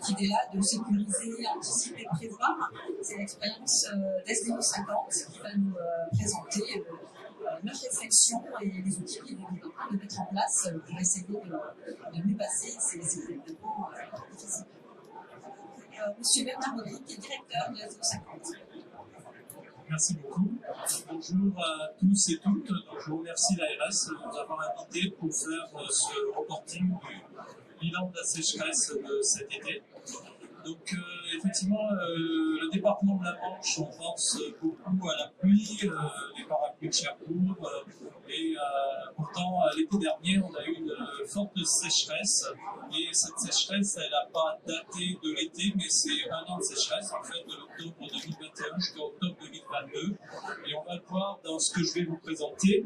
cette idée-là de sécuriser, anticiper, prévoir. C'est l'expérience d'SDO 50 qui va nous présenter notre réflexion et les outils qu'il est en train de mettre en place pour essayer de mieux passer ces événements difficiles. Monsieur Bernard Baudry, qui est directeur de SDO 50. Merci beaucoup. Bonjour à tous et toutes. Donc, je remercie l'ARS de nous avoir invités pour faire ce reporting du bilan de la sécheresse de cet été. Donc effectivement, le département de la Manche, on pense beaucoup à la pluie, les parapluies de Cherbourg, et pourtant l'été dernier, on a eu une forte sécheresse, et cette sécheresse, elle n'a pas daté de l'été, mais c'est un an de sécheresse, en fait, de l'octobre 2021 jusqu'à octobre 2022, et on va le voir dans ce que je vais vous présenter,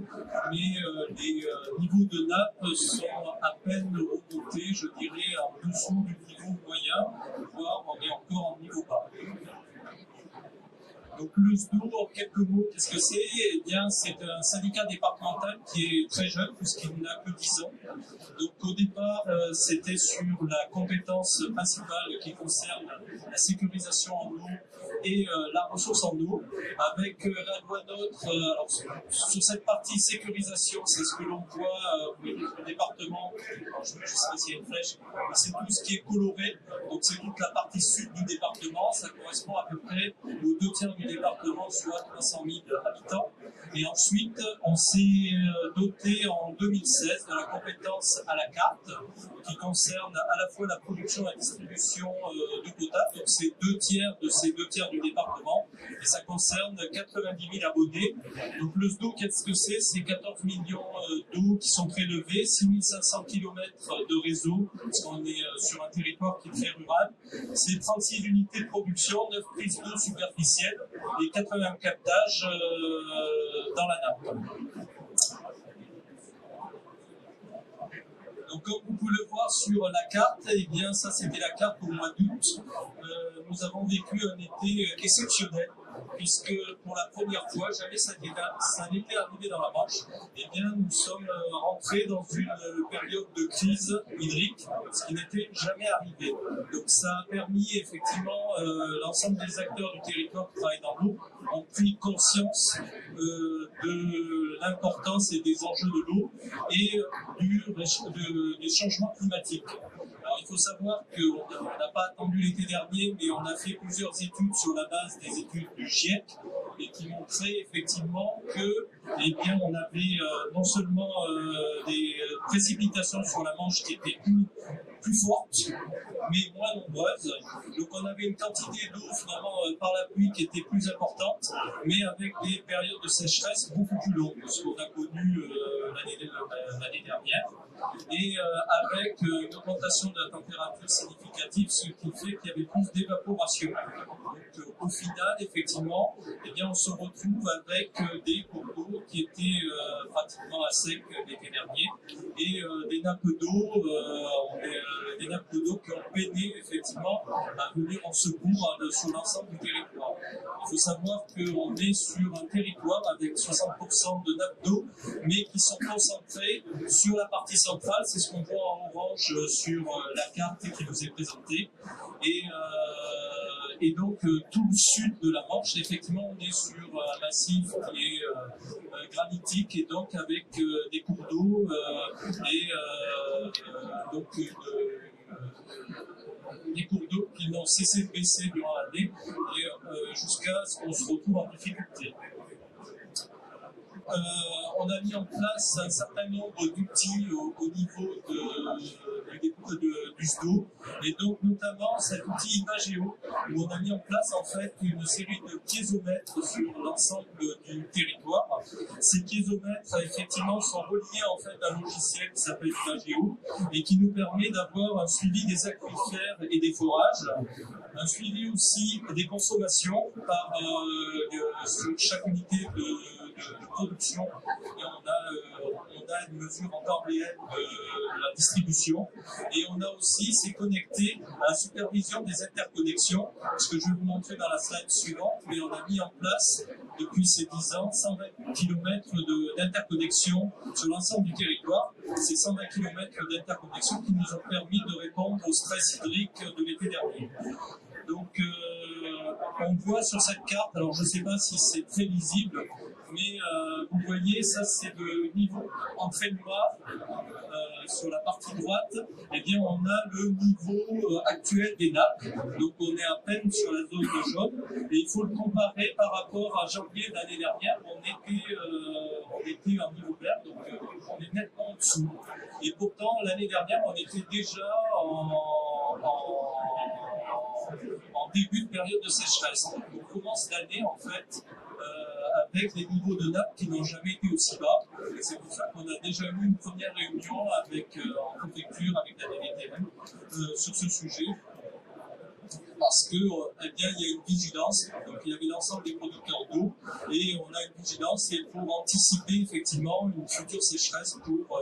mais les niveaux de nappe sont à peine remontés, je dirais, en dessous du niveau moyen, voire on est encore en niveau bas. Donc le SDO, en quelques mots, qu'est-ce que c'est? Eh bien, c'est un syndicat départemental qui est très jeune, puisqu'il n'a que 10 ans. Donc au départ, c'était sur la compétence principale qui concerne la sécurisation en eau et la ressource en eau, avec la loi NOTRe. Alors, sur cette partie sécurisation, c'est ce que l'on voit au département. Alors, je ne sais pas s'il y a une flèche, mais c'est tout ce qui est coloré. Donc c'est toute la partie sud du département. Ça correspond à peu près aux 2/3 du département, soit 300 000 habitants. Et ensuite, on s'est doté en 2016 de la compétence à la carte, qui concerne à la fois la production et la distribution de quotas. Donc c'est 2/3 de ces 2/3 du département, et ça concerne 90 000 abonnés. Donc le SDO, qu'est-ce que c'est? C'est 14 millions d'eau qui sont prélevés, 6 500 km de réseau, parce qu'on est sur un territoire qui est très rural. C'est 36 unités de production, 9 prises d'eau superficielles et 80 captages dans la nappe. Donc comme vous pouvez le voir sur la carte, eh bien ça c'était la carte au mois d'août. Nous avons vécu un été exceptionnel, puisque pour la première fois, jamais ça n'était arrivé dans la Manche, eh bien nous sommes rentrés dans une période de crise hydrique, ce qui n'était jamais arrivé. Donc ça a permis effectivement, l'ensemble des acteurs du territoire qui travaillent dans l'eau ont pris conscience de l'importance et des enjeux de l'eau et des changements climatiques. Alors, il faut savoir qu'on n'a pas attendu l'été dernier, mais on a fait plusieurs études sur la base des études du GIEC et qui montraient effectivement que, eh bien, on avait non seulement des précipitations sur la Manche qui étaient plus fortes, mais moins nombreuses. Donc on avait une quantité d'eau finalement par la pluie qui était plus importante, mais avec des périodes de sécheresse beaucoup plus longues, ce qu'on a connu l'année dernière, et avec une augmentation de la température significative, ce qui fait qu'il y avait plus d'évaporation. Donc au final, effectivement, eh bien, on se retrouve avec des cours d'eau qui étaient pratiquement à sec l'été dernier, et des nappes d'eau qui ont peiné effectivement à venir en secours sur l'ensemble du territoire. Il faut savoir qu'on est sur un territoire avec 60% de nappes d'eau, mais qui sont concentrées sur la partie centrale. C'est ce qu'on voit en orange sur la carte qui vous est présentée. Et donc tout le sud de la Manche, effectivement, on est sur un massif qui est granitique, et donc avec des cours d'eau donc des cours d'eau qui n'ont cessé de baisser durant l'année, et jusqu'à ce qu'on se retrouve en difficulté. On a mis en place un certain nombre d'outils au niveau du SDO, et donc notamment cet outil Imagéo, où on a mis en place en fait une série de piézomètres sur l'ensemble du territoire. Ces piézomètres effectivement sont reliés en fait à un logiciel qui s'appelle Imagéo et qui nous permet d'avoir un suivi des aquifères et des forages, un suivi aussi des consommations sur chaque unité de production, et on a une mesure en temps réel de la distribution, et on a aussi, c'est connecté à la supervision des interconnexions, ce que je vais vous montrer dans la slide suivante, mais on a mis en place depuis ces 10 ans 120 km d'interconnexion sur l'ensemble du territoire, ces 120 km d'interconnexion qui nous ont permis de répondre au stress hydrique de l'été dernier. Donc, on voit sur cette carte, alors je ne sais pas si c'est très lisible, mais vous voyez, ça c'est le niveau entrée noire sur la partie droite. Eh bien, on a le niveau actuel des nappes, donc on est à peine sur la zone de jaune, et il faut le comparer par rapport à janvier de l'année dernière, on était en niveau vert, donc on est nettement en dessous. Et pourtant, l'année dernière, on était déjà en début de période de sécheresse. Donc on commence l'année en fait avec des niveaux de nappe qui n'ont jamais été aussi bas. Et c'est pour ça qu'on a déjà eu une première réunion avec, en préfecture avec la DDTM sur ce sujet. Parce que, eh bien, il y a une vigilance, donc il y avait l'ensemble des producteurs d'eau, et on a une vigilance et pour anticiper effectivement une future sécheresse pour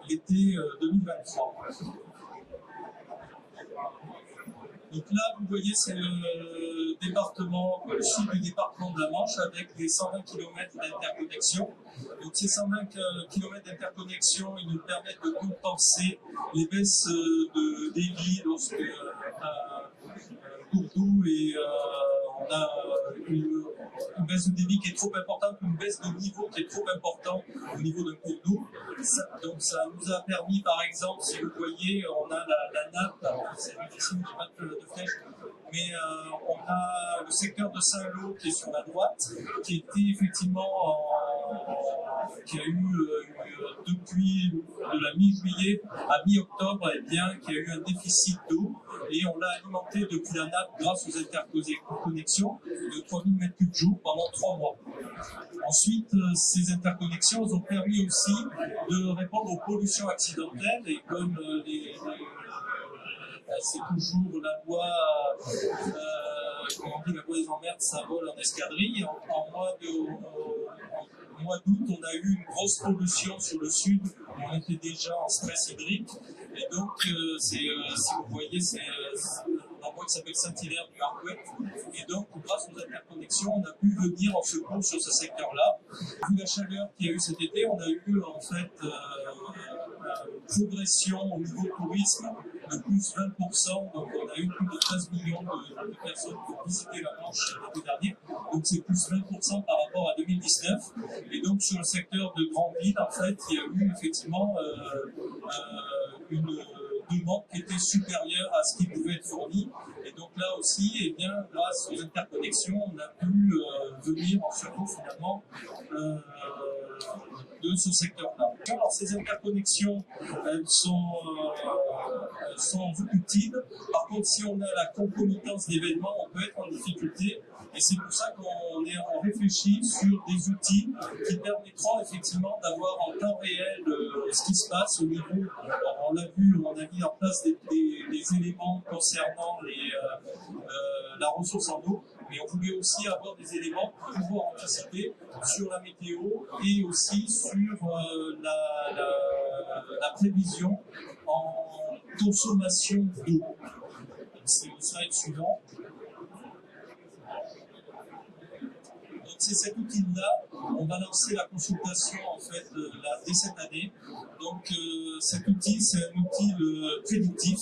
l'été 2023. Donc là, vous voyez, c'est le département, le sud du département de la Manche avec des 120 km d'interconnexion. Donc ces 120 km d'interconnexion, ils nous permettent de compenser les baisses de débit lorsque cours d'eau et on a une baisse de débit qui est trop importante, une baisse de niveau qui est trop importante au niveau d'un cours d'eau. Donc ça nous a permis, par exemple, si vous voyez, on a la nappe, c'est difficile, je n'ai pas de flèche, mais on a le secteur de Saint-Lô qui est sur la droite, qui était effectivement qui a eu depuis de la mi-juillet à mi-octobre, eh bien, qui a eu un déficit d'eau et on l'a alimenté depuis la nappe grâce aux interconnexions de 3000 m3 jour pendant 3 mois. Ensuite, ces interconnexions ont permis aussi de répondre aux pollutions accidentelles et comme c'est toujours la loi, comment on dit, la loi des emmerdes, ça vole en escadrille. En mois d'août, on a eu une grosse pollution sur le sud, on était déjà en stress hydrique. Et donc, si vous voyez, c'est un endroit qui s'appelle Saint-Hilaire du Harcouët. Et donc, grâce aux interconnexions, on a pu venir en secours sur ce secteur-là. Vu la chaleur qu'il y a eu cet été, on a eu en fait une progression au niveau tourisme de plus 20%. Donc, on a eu plus de 13 millions de personnes qui ont visité la Manche l'été dernier. Donc, c'est plus 20% par rapport à 2019. Et donc, sur le secteur de grandes villes, en fait, il y a eu effectivement une demande qui était supérieure à ce qui pouvait être fourni. Et donc là aussi, eh bien, grâce aux interconnexions, on a pu venir en secours finalement de ce secteur-là. Alors ces interconnexions, elles sont utiles. Par contre, si on a la concomitance d'événements, on peut être en difficulté. Et c'est pour ça qu'on réfléchit sur des outils qui permettront effectivement d'avoir en temps réel ce qui se passe au niveau. On l'a vu, on a mis en place des éléments concernant la ressource en eau, mais on voulait aussi avoir des éléments pour pouvoir anticiper sur la météo et aussi sur la prévision en consommation d'eau. C'est le slide suivant. C'est cet outil-là, on va lancer la consultation en fait dès cette année. Donc cet outil, c'est un outil prédictif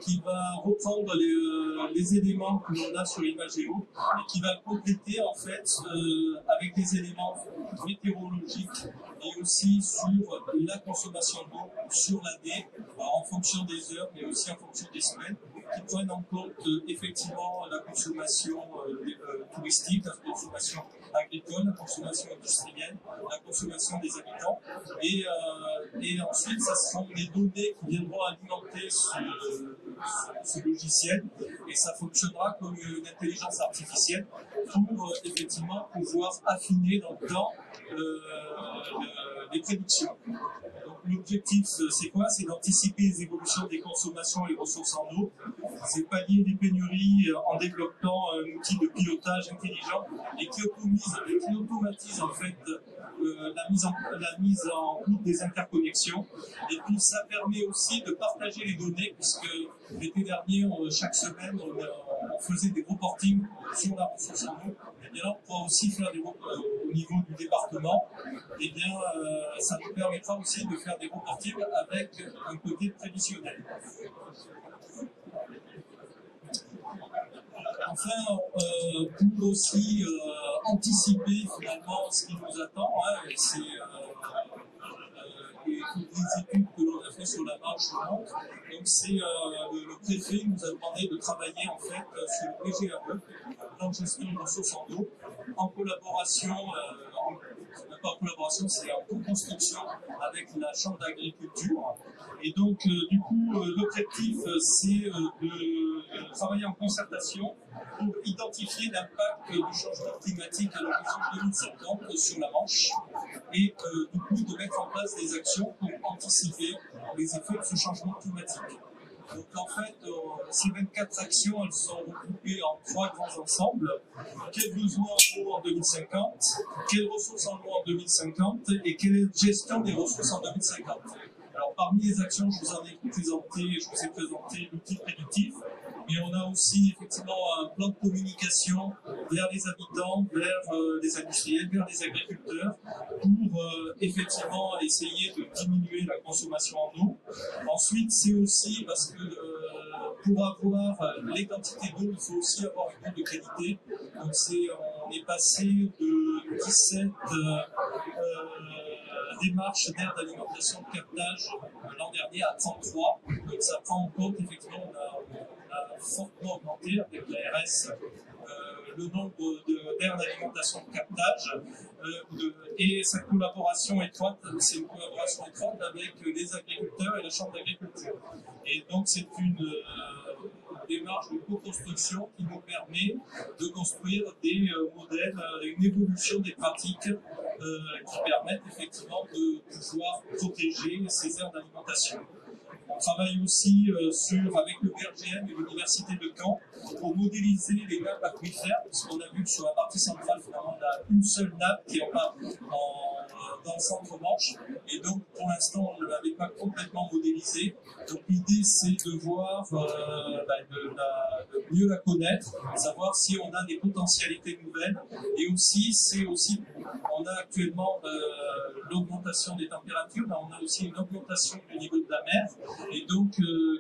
qui va reprendre les éléments que l'on a sur l'Imagéo et qui va compléter en fait avec des éléments météorologiques et aussi sur la consommation d'eau sur l'année en fonction des heures mais aussi en fonction des semaines qui prennent en compte effectivement la consommation touristique, la consommation agricole, la consommation industrielle, la consommation des habitants. Et ensuite, ça sont des données qui viendront alimenter ce logiciel et ça fonctionnera comme une intelligence artificielle pour effectivement pouvoir affiner dans le temps les prédictions. L'objectif, c'est quoi? C'est d'anticiper les évolutions des consommations et ressources en eau. C'est pallier les pénuries en développant un outil de pilotage intelligent et qui automatise en fait la mise en route des interconnexions. Et puis ça permet aussi de partager les données puisque l'été dernier, chaque semaine, on faisait des reportings sur la ressource en eau, et bien là, on pourra aussi faire des au niveau du département, et bien ça nous permettra aussi de faire des reportings avec un côté prévisionnel. Enfin, pour aussi anticiper finalement ce qui nous attend, hein, et c'est et toutes les études que l'on a fait sur la marche le montrent. Donc c'est le préfet nous a demandé de travailler en fait sur le PGAE, plan de gestion de ressources en eau, en collaboration, pas en collaboration, c'est en co-construction avec la Chambre d'agriculture. Et donc du coup l'objectif c'est de travailler en concertation pour identifier l'impact du changement climatique à l'horizon 2050 sur la Manche et du coup de mettre en place des actions pour anticiper les effets de ce changement climatique. Donc en fait, ces 24 actions, elles sont regroupées en 3 grands ensembles. Quels besoins en eau en 2050, quelles ressources en eau en 2050 et quelle est la gestion des ressources en 2050. Alors parmi les actions, je vous ai présenté l'outil prédictif, mais on a aussi effectivement un plan de communication vers les habitants, vers les industriels, vers les agriculteurs, pour effectivement essayer de diminuer la consommation en eau. Ensuite, c'est aussi parce que pour avoir les quantités d'eau, il faut aussi avoir une eau de qualité. Donc on est passé de 17 démarches d'aire d'alimentation de captage l'an dernier à 33. Donc ça prend en compte, effectivement, on a fortement augmenté avec l'ARS le nombre d'aires d'alimentation de captage et sa collaboration étroite, c'est une collaboration étroite avec les agriculteurs et la Chambre d'agriculture. Et donc c'est une démarche de co-construction qui nous permet de construire des modèles, une évolution des pratiques qui permettent effectivement de pouvoir protéger ces aires d'alimentation. On travaille aussi avec le BRGM et l'Université de Caen pour modéliser les nappes aquifères, parce qu'on a vu que sur la partie centrale, finalement, on a une seule nappe qui est dans le centre Manche, et donc pour l'instant, on ne l'avait pas complètement modélisée. Donc l'idée, c'est de voir, de mieux la connaître, savoir si on a des potentialités nouvelles, et aussi, on a actuellement l'augmentation des températures, mais on a aussi une augmentation du niveau de la mer. Et donc,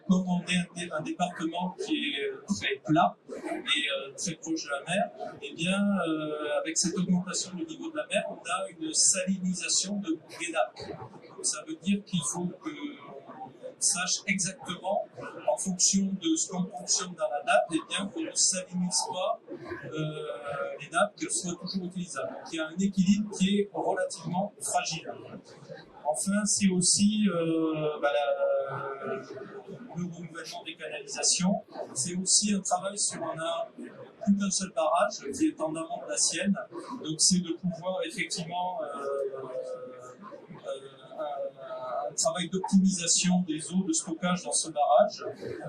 comme on est un département qui est très plat et très proche de la mer, eh bien, avec cette augmentation du niveau de la mer, on a une salinisation des nappes. Donc, ça veut dire qu'il faut qu'on sache exactement, en fonction de ce qu'on fonctionne dans la nappe, eh bien, qu'on ne salinise pas les nappes, qu'elles soient toujours utilisables. Donc, il y a un équilibre qui est relativement fragile. Enfin, c'est aussi le renouvellement des canalisations. C'est aussi un travail sur on a plus qu'un seul barrage qui est en amont de la Sienne. Donc, c'est de pouvoir effectivement un travail d'optimisation des eaux de stockage dans ce barrage.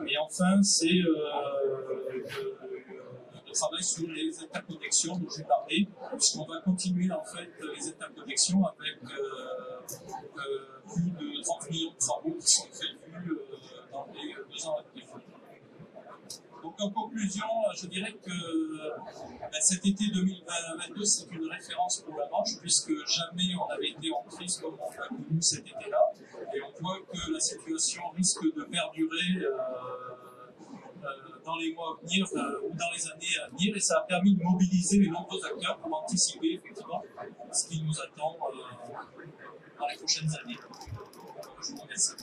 Et enfin, c'est le travail sur les interconnexions dont j'ai parlé, puisqu'on va continuer en fait les interconnexions avec plus de 30 millions de travaux qui sont prévus dans les 2 ans à venir. Donc en conclusion, je dirais que cet été 2022, c'est une référence pour la Manche, puisque jamais on n'avait été en crise comme on l'a connu cet été-là. Et on voit que la situation risque de perdurer dans les mois à venir ou dans les années à venir, et ça a permis de mobiliser les nombreux acteurs pour anticiper effectivement ce qui nous attend dans les prochaines années. Je vous remercie.